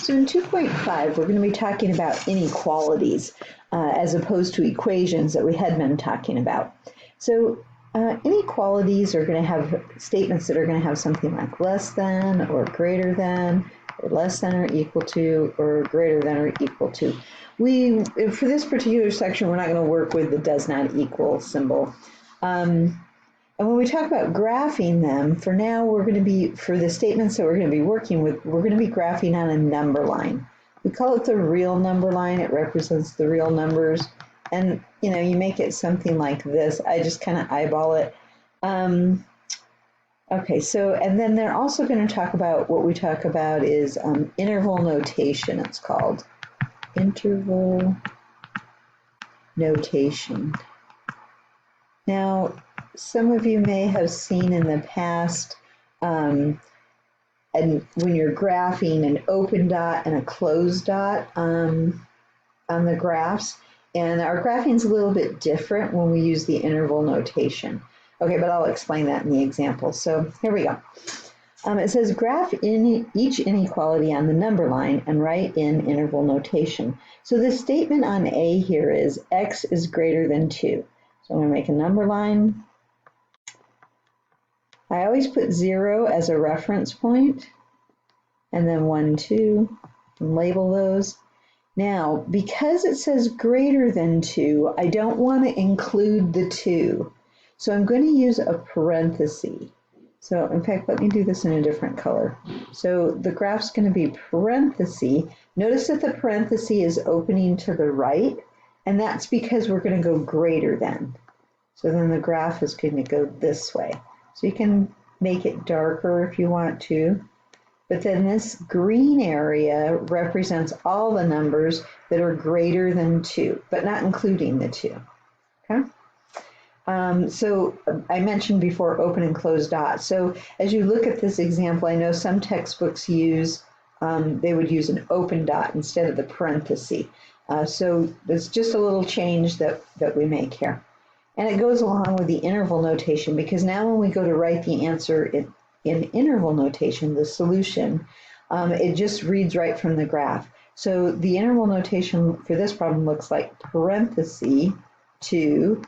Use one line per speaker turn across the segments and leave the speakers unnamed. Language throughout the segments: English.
So in 2.5, we're going to be talking about inequalities as opposed to equations that we had been talking about. So inequalities are going to have statements that are going to have something like less than or greater than, or less than or equal to, or greater than or equal to. For this particular section, we're not going to work with the does not equal symbol. And when we talk about graphing them, for now we're going to be, for the statements that we're going to be working with, we're going to be graphing on a number line. We call it the real number line. It represents the real numbers. And, you know, you make it something like this. I just kind of eyeball it. Okay, so, and then they're also going to talk about, what we talk about is interval notation, it's called. Interval notation. Now, some of you may have seen in the past, and when you're graphing an open dot and a closed dot on the graphs, and our graphing is a little bit different when we use the interval notation. Okay, but I'll explain that in the example. So here we go. It says graph in each inequality on the number line and write in interval notation. So the statement on A here is x is greater than 2. So I'm going to make a number line. I always put 0 as a reference point, and then 1, 2, and label those. Now, because it says greater than 2, I don't want to include the 2. So I'm going to use a parenthesis. So in fact, let me do this in a different color. So the graph's going to be parenthesis. Notice that the parenthesis is opening to the right, and that's because we're going to go greater than. So then the graph is going to go this way. So you can make it darker if you want to. But then this green area represents all the numbers that are greater than 2, but not including the 2. Okay? So I mentioned before open and closed dots. So as you look at this example, I know some textbooks use, they would use an open dot instead of the parenthesis. So there's just a little change that we make here. And it goes along with the interval notation, because now when we go to write the answer in interval notation, the solution, it just reads right from the graph. So the interval notation for this problem looks like parenthesis 2,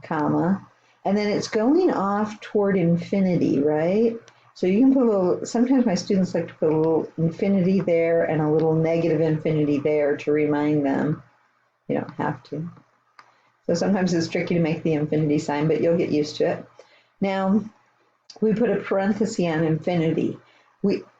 comma, and then it's going off toward infinity, right? So you can put a little, sometimes my students like to put a little infinity there and a little negative infinity there to remind them. You don't have to. So sometimes it's tricky to make the infinity sign, but you'll get used to it. Now, we put a parenthesis on infinity.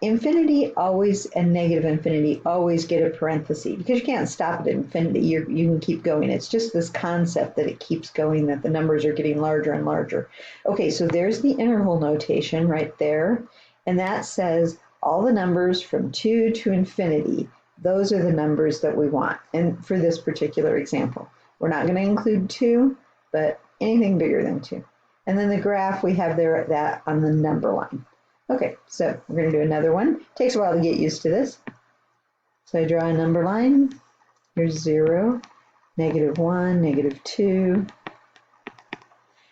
Infinity always and negative infinity always get a parenthesis because you can't stop at infinity. You can keep going. It's just this concept that it keeps going, that the numbers are getting larger and larger. Okay, so there's the interval notation right there. And that says all the numbers from 2 to infinity. Those are the numbers that we want. And for this particular example, we're not going to include 2, but anything bigger than 2. And then the graph, we have there that on the number line. Okay, so we're going to do another one. It takes a while to get used to this. So I draw a number line. Here's 0, -1, -2.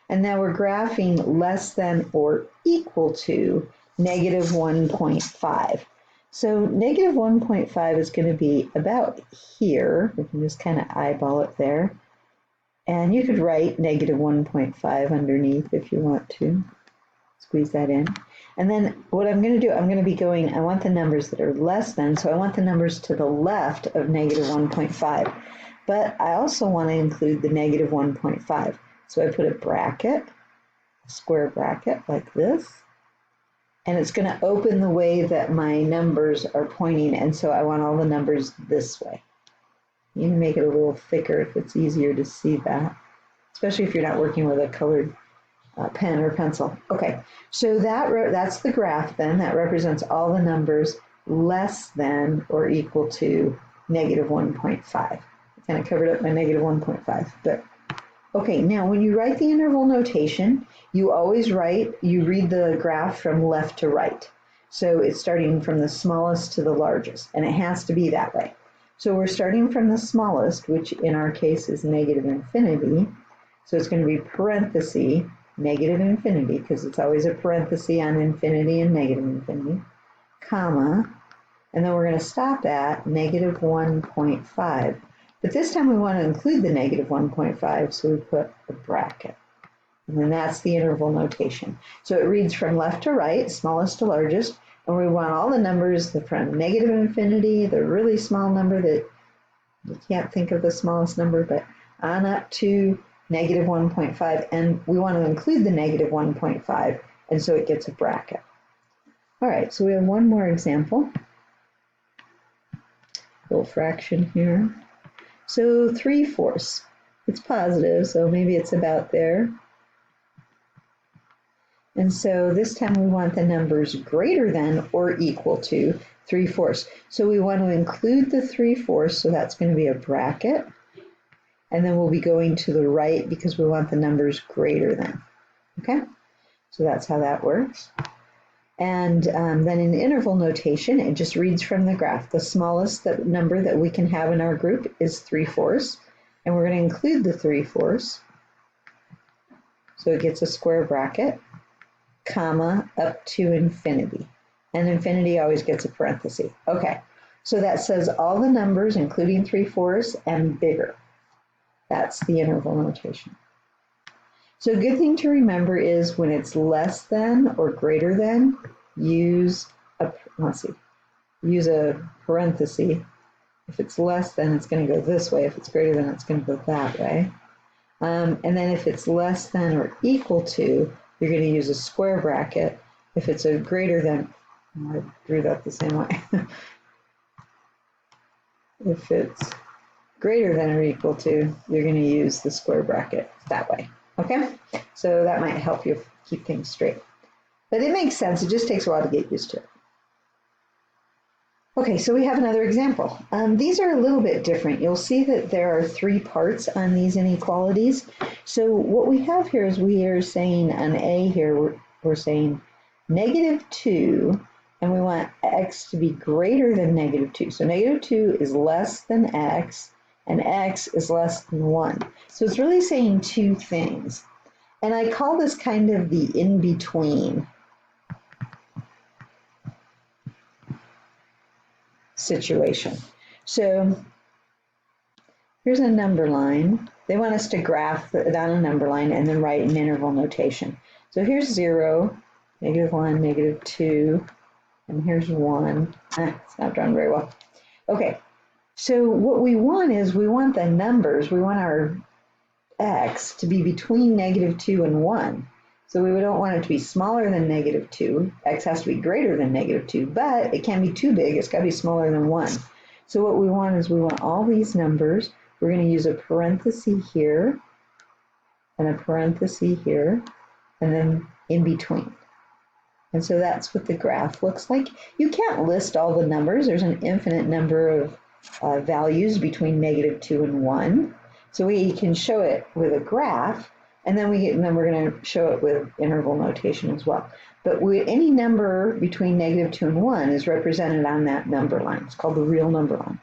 And now we're graphing less than or equal to -1.5. So -1.5 is going to be about here. We can just kind of eyeball it there. And you could write -1.5 underneath if you want to. Squeeze that in. And then what I'm going to do, I'm going to be going, I want the numbers that are less than, so I want the numbers to the left of -1.5. But I also want to include the -1.5. So I put a bracket, a square bracket like this. And it's going to open the way that my numbers are pointing, and so I want all the numbers this way. You can make it a little thicker if it's easier to see that, especially if you're not working with a colored pen or pencil. Okay, so that's the graph then. That represents all the numbers less than or equal to -1.5. I kind of covered up my -1.5, but okay, now when you write the interval notation, you always read the graph from left to right. So it's starting from the smallest to the largest, and it has to be that way. So we're starting from the smallest, which in our case is -infinity. So it's going to be parenthesis, -infinity, because it's always a parenthesis on infinity and -infinity, comma, and then we're going to stop at negative 1.5. But this time we want to include the negative 1.5, so we put a bracket. And then that's the interval notation. So it reads from left to right, smallest to largest, and we want all the numbers from negative infinity, the really small number that you can't think of the smallest number, but on up to negative 1.5, and we want to include the negative 1.5, and so it gets a bracket. All right, so we have one more example. Little fraction here. So 3/4. It's positive, so maybe it's about there. And so this time we want the numbers greater than or equal to 3/4. So we want to include the 3/4, so that's going to be a bracket. And then we'll be going to the right because we want the numbers greater than. Okay, so that's how that works. And then in interval notation, it just reads from the graph. The smallest number that we can have in our group is 3/4, and we're going to include the 3/4. So it gets a square bracket, comma, up to infinity. And infinity always gets a parenthesis. Okay, so that says all the numbers, including 3/4 and bigger. That's the interval notation. So a good thing to remember is when it's less than or greater than, use a parenthesis. If it's less than, it's going to go this way. If it's greater than, it's going to go that way. And then if it's less than or equal to, you're going to use a square bracket. If it's a greater than, I drew that the same way. If it's greater than or equal to, you're going to use the square bracket that way. Okay, so that might help you keep things straight. But it makes sense. It just takes a while to get used to it. Okay, so we have another example. These are a little bit different. You'll see that there are 3 parts on these inequalities. So what we have here is we are saying on A here, we're saying -2, and we want x to be greater than -2. So -2 is less than x, and x is less than 1. So it's really saying 2 things. And I call this kind of the in-between situation. So here's a number line. They want us to graph it on a number line and then write an interval notation. So here's 0, -1, -2, and here's 1. It's not drawn very well. Okay. So what we want is we want the numbers, we want our x to be between -2 and 1. So we don't want it to be smaller than -2. X has to be greater than -2, but it can't be too big. It's got to be smaller than 1. So what we want is we want all these numbers. We're going to use a parenthesis here and a parenthesis here and then in between. And so that's what the graph looks like. You can't list all the numbers. There's an infinite number of values between -2 and 1. So we can show it with a graph, and then we're going to show it with interval notation as well. But any number between -2 and 1 is represented on that number line. It's called the real number line.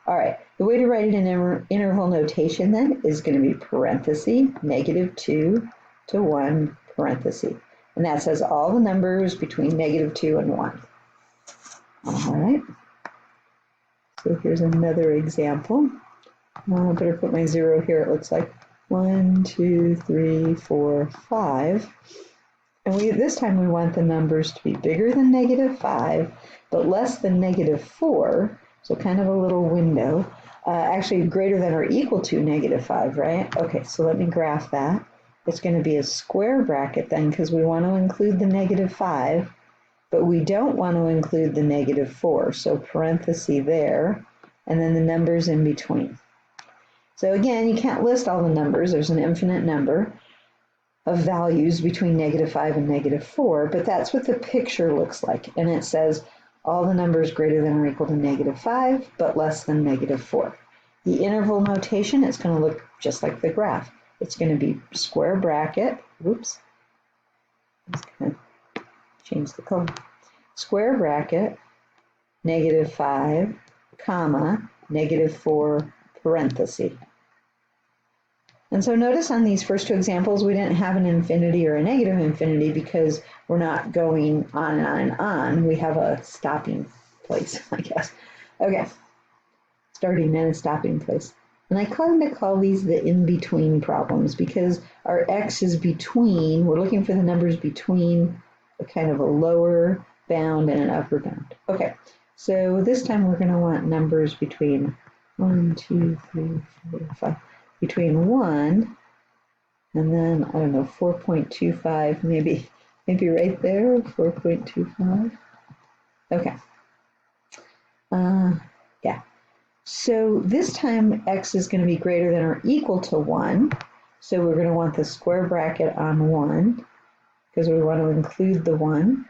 All right, the way to write it in interval notation then is going to be parenthesis, -2 to 1 parenthesis. And that says all the numbers between -2 and 1. All right. So here's another example. I better put my 0 here, it looks like. 1, 2, 3, 4, 5. And this time we want the numbers to be bigger than -5, but less than -4. So kind of a little window. Actually greater than or equal to -5, right? Okay, so let me graph that. It's going to be a square bracket then because we want to include the -5, but we don't want to include the -4. So parenthesis there, and then the numbers in between. So again, you can't list all the numbers. There's an infinite number of values between -5 and -4, but that's what the picture looks like. And it says all the numbers greater than or equal to -5, but less than -4. The interval notation is going to look just like the graph. It's going to be square bracket. Whoops. I'm just going to change the color. Square bracket, -5, comma, -4, parenthesis. And so notice on these first 2 examples, we didn't have an infinity or a negative infinity because we're not going on and on and on. We have a stopping place, I guess. Okay, starting and a stopping place. And I kind of call these the in-between problems because our x is between, we're looking for the numbers between a kind of a lower bound and an upper bound. Okay, so this time we're going to want numbers between 1, 2, 3, 4, 5, between 1 and then, I don't know, 4.25, maybe right there, 4.25. Okay. Yeah. So this time x is going to be greater than or equal to 1. So we're going to want the square bracket on 1 because we want to include the 1.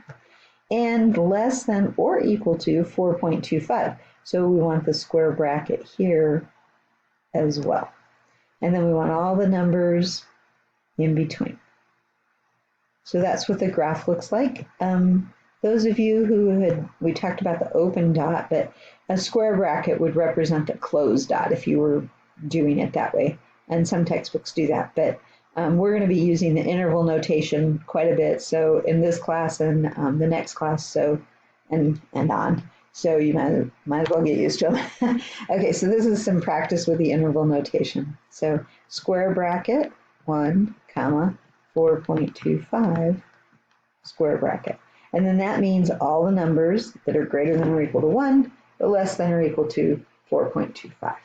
And less than or equal to 4.25. So we want the square bracket here as well. And then we want all the numbers in between. So that's what the graph looks like. Those of you who we talked about the open dot, but a square bracket would represent the closed dot if you were doing it that way. And some textbooks do that, but we're going to be using the interval notation quite a bit. So in this class and the next class, so and on. So you might as well get used to them. Okay, so this is some practice with the interval notation. So square bracket 1, comma 4.25 square bracket. And then that means all the numbers that are greater than or equal to 1, but less than or equal to 4.25.